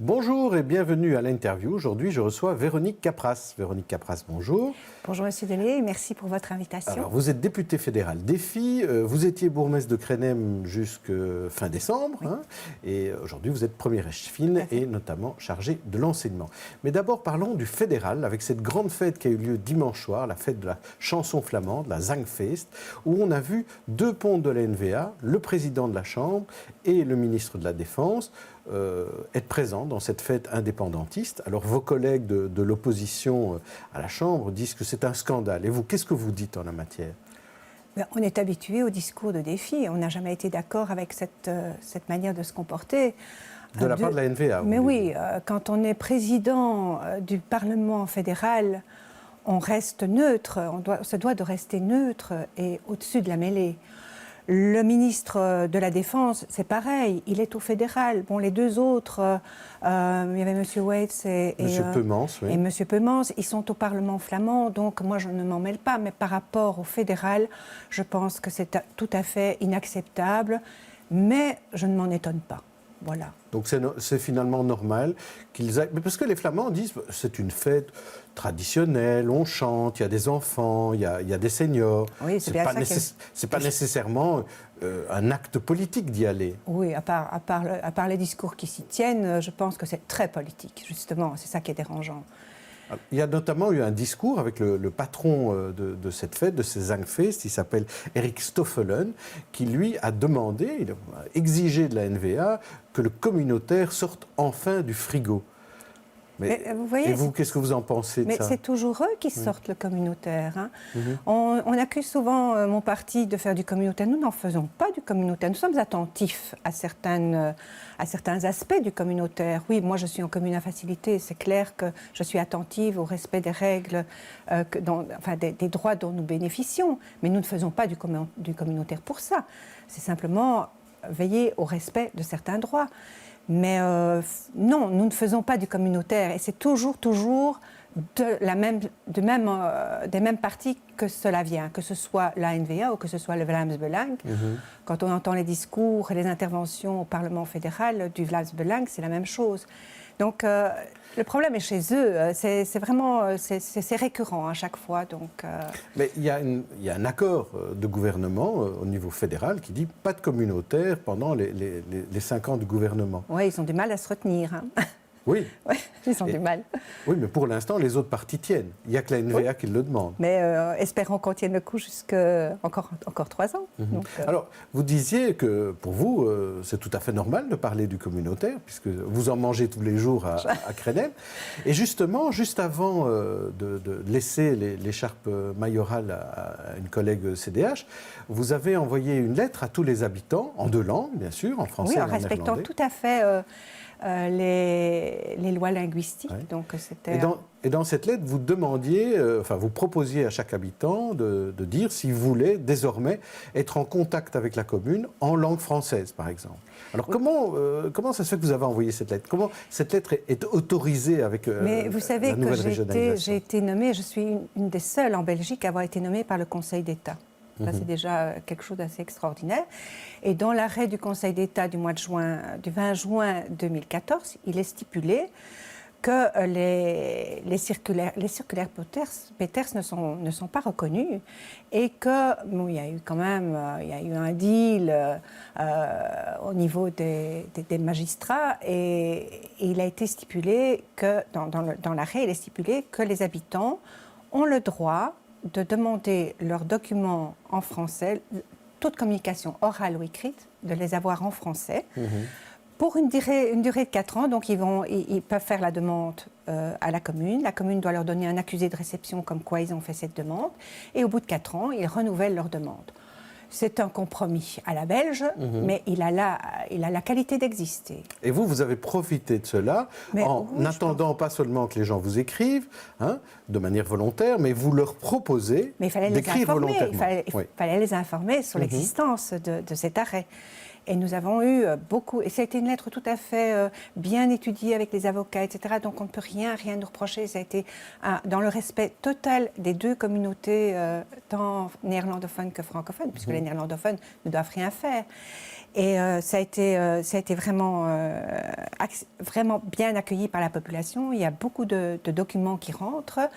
Bonjour et bienvenue à l'interview. Aujourd'hui, je reçois Véronique Capras. Véronique Capras, bonjour. Bonjour Monsieur Delay, merci pour votre invitation. Alors, vous êtes députée fédérale Défi, vous étiez bourgmestre de Crenem jusqu'à fin décembre, oui. Et aujourd'hui vous êtes première échevine et notamment chargée de l'enseignement. Mais d'abord parlons du fédéral, avec cette grande fête qui a eu lieu dimanche soir, la fête de la chanson flamande, la Zangfeest, où on a vu deux pontes de la NVA, le président de la Chambre et le ministre de la Défense, être présents dans cette fête indépendantiste. Alors vos collègues de l'opposition à la Chambre disent que c'est un scandale. Et vous, qu'est-ce que vous dites en la matière ? On est habitué au discours de défi. On n'a jamais été d'accord avec cette manière de se comporter. De la part de la NVA. Mais oui, quand on est président du Parlement fédéral, on reste neutre, on se doit de rester neutre et au-dessus de la mêlée. Le ministre de la Défense, c'est pareil, il est au fédéral. Bon, les deux autres, il y avait M. Waits et M. Peumans, ils sont au Parlement flamand, donc moi je ne m'en mêle pas. Mais par rapport au fédéral, je pense que c'est tout à fait inacceptable, mais je ne m'en étonne pas. Voilà. Donc c'est finalement normal qu'ils aillent... Parce que les Flamands disent que c'est une fête traditionnelle, on chante, il y a des enfants, il y a des seniors. Oui, c'est pas nécessairement un acte politique d'y aller. Oui, à part les discours qui s'y tiennent, je pense que c'est très politique, justement. C'est ça qui est dérangeant. Il y a notamment eu un discours avec le patron de cette fête, de ces Zangfeest, il s'appelle Erik Stoffelen, qui lui a demandé, il a exigé de la NVA que le communautaire sorte enfin du frigo. Mais vous voyez, et vous, qu'est-ce que vous en pensez de ça ? Mais c'est toujours eux qui sortent le communautaire. Hein. On accuse souvent mon parti de faire du communautaire. Nous n'en faisons pas du communautaire. Nous sommes attentifs à certains aspects du communautaire. Oui, moi je suis en commune à facilité. C'est clair que je suis attentive au respect des règles, des droits dont nous bénéficions. Mais nous ne faisons pas du communautaire pour ça. C'est simplement veiller au respect de certains droits. Mais non, nous ne faisons pas du communautaire et c'est toujours des mêmes partis que cela vient, que ce soit la NVA ou que ce soit le Vlaams Belang. Quand on entend les discours et les interventions au Parlement fédéral du Vlaams Belang, c'est la même chose. Donc le problème est chez eux, c'est vraiment c'est récurrent à chaque fois. Donc, Mais il y a un accord de gouvernement au niveau fédéral qui dit pas de communautaire pendant les 5 ans du gouvernement. Oui, ils ont du mal à se retenir. Hein. Oui. Ouais, ils ont du mal. Oui, mais pour l'instant, les autres partis tiennent. Il n'y a que la NVA qui le demande. Mais espérons qu'on tienne le coup jusqu'à encore 3 ans. Donc, Alors, vous disiez que pour vous, c'est tout à fait normal de parler du communautaire, puisque vous en mangez tous les jours à Crenem. Et justement, juste avant de laisser l'écharpe mayorale à une collègue CDH, vous avez envoyé une lettre à tous les habitants, en 2 langues, bien sûr, en français et en néerlandais. Oui, en respectant tout à fait... les lois linguistiques. Ouais. Donc, et dans cette lettre, vous demandiez, vous proposiez à chaque habitant de dire s'il voulait désormais être en contact avec la commune en langue française, par exemple. Alors comment ça se fait que vous avez envoyé cette lettre ? Comment cette lettre est autorisée avec la nouvelle régionalisation ? Mais vous savez que j'ai été nommée, je suis une des seules en Belgique à avoir été nommée par le Conseil d'État. Ça, c'est déjà quelque chose d'assez extraordinaire. Et dans l'arrêt du Conseil d'État du 20 juin 2014, il est stipulé que les circulaires Peters ne sont pas reconnus et que il y a eu quand même un deal au niveau des magistrats et il a été stipulé que dans l'arrêt, il est stipulé que les habitants ont le droit de demander leurs documents en français, toute communication orale ou écrite, de les avoir en français, pour une durée de 4 ans. Donc ils peuvent faire la demande à la commune doit leur donner un accusé de réception comme quoi ils ont fait cette demande, et au bout de 4 ans, ils renouvellent leur demande. C'est un compromis à la belge, mais il a la qualité d'exister. Et vous avez profité de cela en n'attendant pas seulement que les gens vous écrivent, de manière volontaire, mais vous leur proposez d'écrire volontairement. Il fallait les informer sur l'existence de cet arrêt. Et nous avons eu beaucoup, et ça a été une lettre tout à fait bien étudiée avec les avocats, etc. Donc on ne peut rien nous reprocher. Ça a été dans le respect total des deux communautés, tant néerlandophones que francophones, puisque les néerlandophones ne doivent rien faire. Et ça a été vraiment bien accueilli par la population. Il y a beaucoup de documents qui rentrent.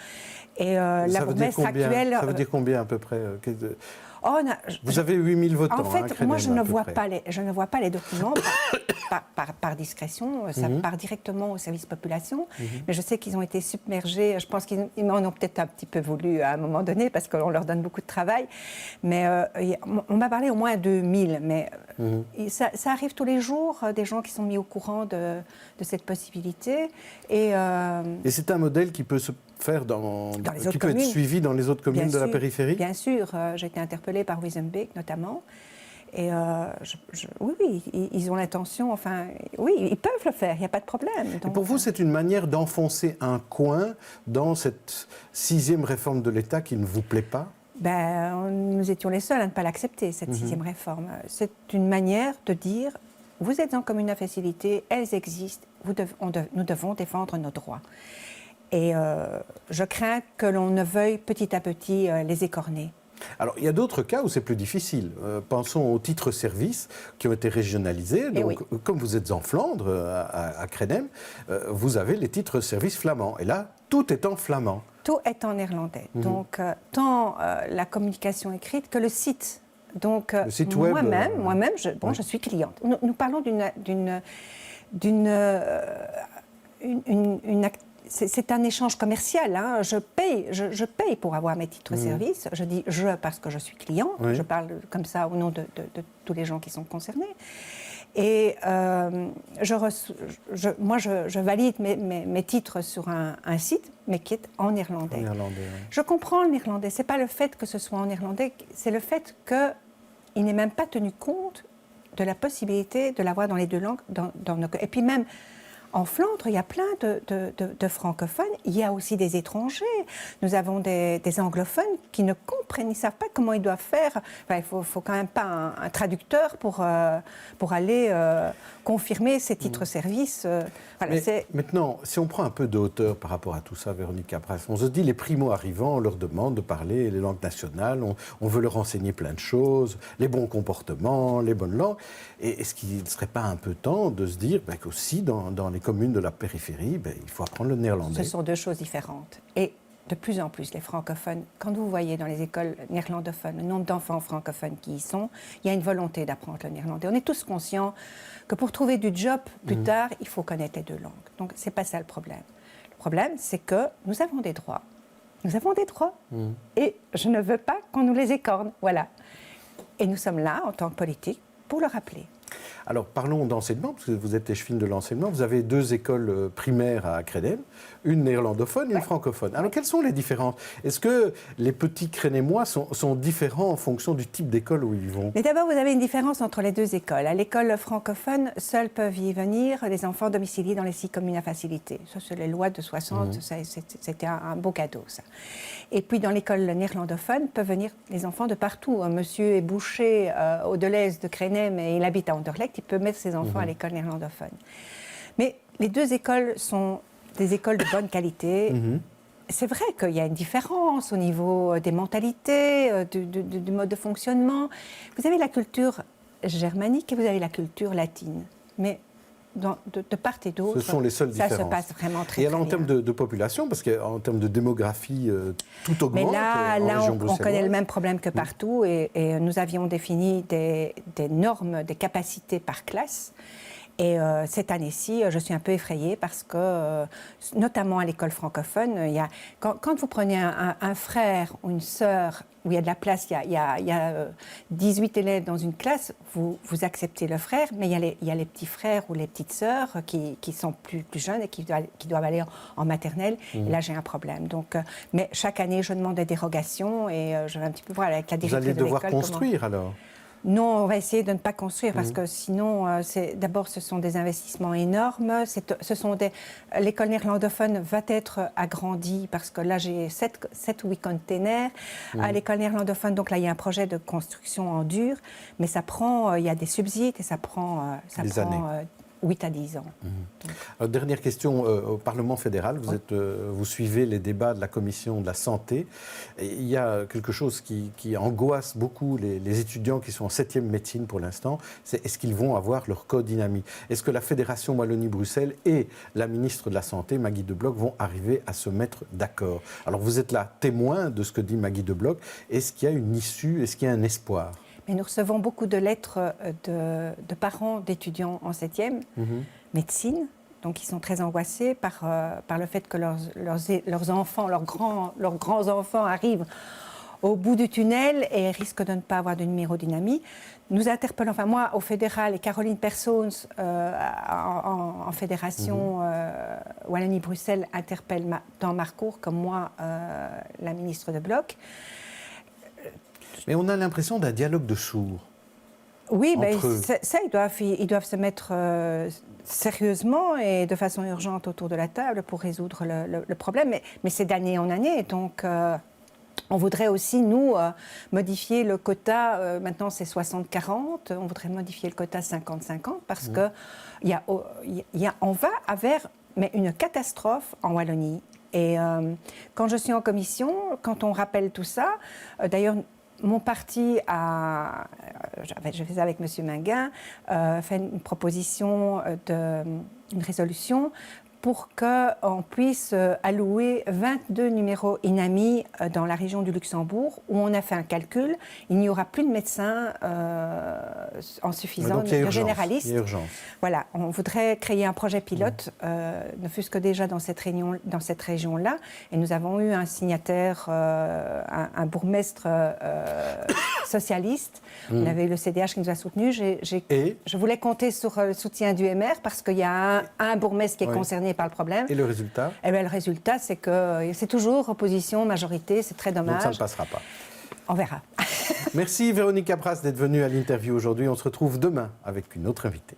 Et la bourgmestre actuelle... Ça veut dire combien à peu près Vous avez 8000 votants. En fait, Crénem, moi, je ne vois pas les documents par discrétion. Ça part directement au service population. Mais je sais qu'ils ont été submergés. Je pense qu'ils m'en ont peut-être un petit peu voulu à un moment donné, parce qu'on leur donne beaucoup de travail. Mais on m'a parlé au moins 2000. Mais ça arrive tous les jours, des gens qui sont mis au courant de cette possibilité. Et c'est un modèle qui peut se faire qui peut être suivi dans les autres communes de la périphérie? Bien sûr. J'ai été interpellée par Wezenbeek notamment. Et oui, ils ont l'intention, oui, ils peuvent le faire, il n'y a pas de problème. Donc, et pour vous, c'est une manière d'enfoncer un coin dans cette 6e réforme de l'État qui ne vous plaît pas? Nous étions les seuls à ne pas l'accepter, cette 6e réforme. C'est une manière de dire, vous êtes en commune à facilité, elles existent, nous devons défendre nos droits. Et je crains que l'on ne veuille petit à petit les écorner. Alors, il y a d'autres cas où c'est plus difficile. Pensons aux titres-services qui ont été régionalisés. Donc, comme vous êtes en Flandre, à Crénem, vous avez les titres-services flamands. Et là, tout est en flamand. Tout est en néerlandais. Donc, tant la communication écrite que le site. Donc, le site web, moi-même, je suis cliente. Nous parlons c'est un échange commercial. Hein. Je paye pour avoir mes titres-services. Je dis « je » parce que je suis client. Je parle comme ça au nom de tous les gens qui sont concernés. Et moi, je valide mes titres sur un site, mais qui est en néerlandais. Je comprends le néerlandais. Ce n'est pas le fait que ce soit en néerlandais, c'est le fait qu'il n'est même pas tenu compte de la possibilité de l'avoir dans les deux langues. Et puis même... En Flandre, il y a plein de francophones, il y a aussi des étrangers. Nous avons des anglophones qui ne comprennent, ils ne savent pas comment ils doivent faire. Il ne faut quand même pas un traducteur pour aller confirmer ces titres-services. Maintenant, si on prend un peu de hauteur par rapport à tout ça, Véronique Capras, on se dit les primo-arrivants, on leur demande de parler les langues nationales, on veut leur enseigner plein de choses, les bons comportements, les bonnes langues. Et est-ce qu'il ne serait pas un peu temps de se dire qu'aussi dans les communes de la périphérie, il faut apprendre le néerlandais? Ce sont deux choses différentes. Et de plus en plus, les francophones, quand vous voyez dans les écoles néerlandophones le nombre d'enfants francophones qui y sont, il y a une volonté d'apprendre le néerlandais. On est tous conscients que pour trouver du job plus tard, il faut connaître les deux langues. Donc, ce n'est pas ça le problème. Le problème, c'est que nous avons des droits. Nous avons des droits. Et je ne veux pas qu'on nous les écorne. Voilà. Et nous sommes là, en tant que politique, pour le rappeler. Alors, parlons d'enseignement, parce que vous êtes échevine de l'enseignement. Vous avez 2 écoles primaires à Crénem, une néerlandophone, une francophone. Alors, quelles sont les différences? Est-ce que les petits Crénémois sont différents en fonction du type d'école où ils vont? Mais d'abord, vous avez une différence entre les 2 écoles. À l'école francophone, seuls peuvent y venir les enfants domiciliés dans les 6 communes à facilité. Ça, c'est les lois de 60, c'était un beau cadeau, ça. Et puis, dans l'école néerlandophone, peuvent venir les enfants de partout. Monsieur est boucher au Deleuze de Crénem et il habite à Anderlecht. Il peut mettre ses enfants à l'école néerlandophone. Mais les 2 écoles sont des écoles de bonne qualité. C'est vrai qu'il y a une différence au niveau des mentalités, du mode de fonctionnement. Vous avez la culture germanique et vous avez la culture latine. Mais de part et d'autre, ce sont les seules différences. Ça se passe vraiment très, et alors, très en termes de population, parce qu'en termes de démographie, tout augmente. Mais là on connaît le même problème que partout. Et nous avions défini des normes, des capacités par classe. Et cette année-ci, je suis un peu effrayée parce que, notamment à l'école francophone, quand vous prenez un frère ou une sœur où il y a de la place, il y a 18 élèves dans une classe, vous acceptez le frère, mais il y a les petits frères ou les petites sœurs qui sont plus jeunes et qui doivent aller en maternelle. Et là, j'ai un problème. Donc, mais chaque année, je demande des dérogations et je vais un petit peu voir avec la directrice de l'école. Vous allez devoir construire alors? Non, on va essayer de ne pas construire parce que sinon, d'abord, ce sont des investissements énormes. L'école néerlandophone va être agrandie parce que là, j'ai 7 ou 8 containers. À l'école néerlandophone, donc là, il y a un projet de construction en dur, mais il y a des subsides et ça prend des années. 8 à 10 ans. Alors, dernière question, au Parlement fédéral, vous suivez les débats de la Commission de la Santé. Et il y a quelque chose qui angoisse beaucoup les étudiants qui sont en 7e médecine pour l'instant, c'est est-ce qu'ils vont avoir leur codynamie? Est-ce que la Fédération Wallonie-Bruxelles et la ministre de la Santé, Maggie De Blok, vont arriver à se mettre d'accord? Alors vous êtes là témoin de ce que dit Maggie De Blok. Est-ce qu'il y a une issue? Est-ce qu'il y a un espoir? Mais nous recevons beaucoup de lettres de parents d'étudiants en 7e médecine, donc ils sont très angoissés par le fait que leurs enfants, leurs grands-enfants arrivent au bout du tunnel et risquent de ne pas avoir de numérodynamie. Nous interpellons, enfin moi au fédéral et Caroline Persons en fédération Wallonie-Bruxelles interpelle dans Marcourt, comme moi, la ministre de Blok. Mais on a l'impression d'un dialogue de sourds. Oui, ça, ils doivent se mettre sérieusement et de façon urgente autour de la table pour résoudre le problème. Mais c'est d'année en année. Donc, on voudrait aussi, nous, modifier le quota. Maintenant, c'est 60-40. On voudrait modifier le quota 50-50 parce qu'on va vers une catastrophe en Wallonie. Et quand je suis en commission, quand on rappelle tout ça, d'ailleurs, mon parti je faisais avec M. Minguin, fait une proposition une résolution pour qu'on puisse allouer 22 numéros INAMI dans la région du Luxembourg, où on a fait un calcul. Il n'y aura plus de médecins en suffisance, de généralistes. Il y a urgence. Voilà, on voudrait créer un projet pilote, ne fût-ce que déjà dans cette région-là. Et nous avons eu un signataire, un bourgmestre socialiste. On avait eu le CDH qui nous a soutenus. Je voulais compter sur le soutien du MR parce qu'il y a un bourgmestre qui est concerné par le problème. Et le résultat? Le résultat, c'est que c'est toujours opposition, majorité, c'est très dommage. Donc ça ne passera pas. On verra. Merci Véronique Cabras d'être venue à l'interview aujourd'hui. On se retrouve demain avec une autre invitée.